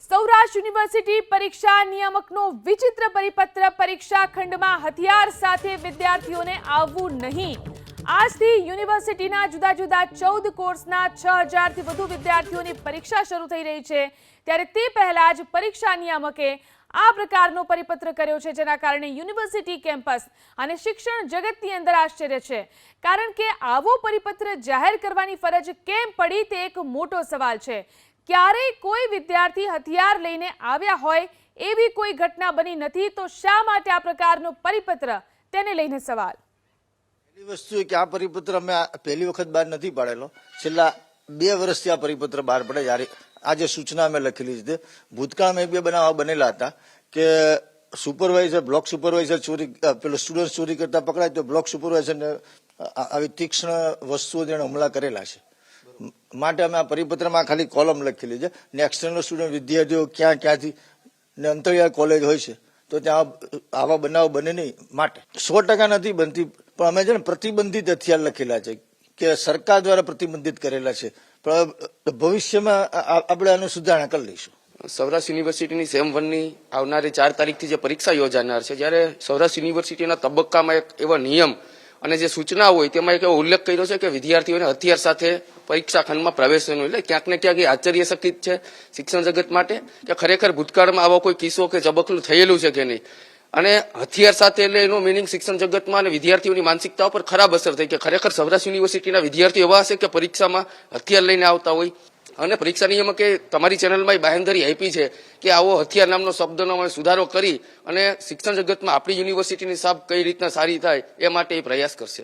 Saurashtra university પરીક્ષા નિયામકનો વિચિત્ર પરિપત્ર પરીક્ષા ખંડમાં હથિયાર સાથે વિદ્યાર્થીઓને આવવું નહીં। આજથી યુનિવર્સિટીના જુદા જુદા 14 કોર્સના 6000 થી વધુ વિદ્યાર્થીઓની પરીક્ષા શરૂ થઈ રહી છે। ત્યારે તે પહેલા જ પરીક્ષા નિયામકે આ પ્રકારનો પરિપત્ર કર્યો છે, જેના કારણે યુનિવર્સિટી કેમ્પસ અને શિક્ષણ જગતની અંદર આશ્ચર્ય છે, કારણ કે આવો પરિપત્ર જાહેર કરવાની ફરજ કેમ પડી તે એક મોટો સવાલ છે। ક્યારેય કોઈ વિદ્યાર્થી હથિયાર લઈને આવ્યા હોય એવી કોઈ ઘટના બની નથી, તો શા માટે આ પ્રકારનો પરિપત્ર, તેને લઈને સવાલ। પહેલી વસ્તુ કે આ પરિપત્ર અમે પહેલી વખત બહાર નથી પાડેલો, છેલ્લા 2 વર્ષથી આ પરિપત્ર બહાર પડે। જ્યારે આજે સૂચના અમે લખેલી છે, ભૂતકાળમાં 2 બનાવ બનેલા હતા કે સુપરવાઇઝર, બ્લોક સુપરવાઇઝર ચોરી, પેલો સ્ટુડન્ટ ચોરી કરતા પકડાય તો બ્લોક સુપરવાઇઝરને આવી તીક્ષ્ણ વસ્તુઓ જેણે હુમલા કરેલા છે। માટે અમે આ પરિપત્રમાં ખાલી કોલમ લખેલી છે ને એક્સટર્નલ સ્ટુડન્ટ વિદ્યાર્થીઓ ક્યાંથી ને અંતરિયાળ કોલેજ હોય છે તો ત્યાં આવા બનાવ બને નહીં, માટે 100% નથી બનતી, પણ અમે છે ને પ્રતિબંધિત હથિયાર લખેલા છે કે સરકાર દ્વારા પ્રતિબંધિત કરેલા છે, પણ ભવિષ્યમાં આપણે આનું સુધારણા કરી લઈશું। સૌરાષ્ટ્ર યુનિવર્સિટીની સેમ 1 ની આવનારી 4 તારીખથી જે પરીક્ષા યોજાનાર છે, જ્યારે સૌરાષ્ટ્ર યુનિવર્સિટીના તબક્કામાં એક એવો નિયમ અને જે સૂચના હોય તેમાં એક એવો ઉલ્લેખ કર્યો છે કે વિદ્યાર્થીઓને હથિયાર સાથે પરીક્ષા ખંડમાં પ્રવેશવાનું, એટલે ક્યાંક ને ક્યાંક એ આશ્ચર્યચકિત છે શિક્ષણ જગત માટે કે ખરેખર ભૂતકાળમાં આવો કોઈ કિસ્સો કે જબકલું થયેલું છે કે નહીં, અને હથિયાર સાથે એટલે એનો મિનિંગ શિક્ષણ જગતમાં અને વિદ્યાર્થીઓની માનસિકતા પર ખરાબ અસર થઈ કે ખરેખર સૌરાષ્ટ્ર યુનિવર્સિટીના વિદ્યાર્થીઓ એવા હશે કે પરીક્ષામાં હથિયાર લઈને આવતા હોય। અને પરીક્ષા નિયામકે તમારી ચેનલમાં બાંહેધરી આપી છે કે આવો હથિયાર નામનો શબ્દનો સુધારો કરી અને શિક્ષણ જગતમાં આપણી યુનિવર્સિટીની સાબ કઈ રીતના સારી થાય એ માટે એ પ્રયાસ કરશે।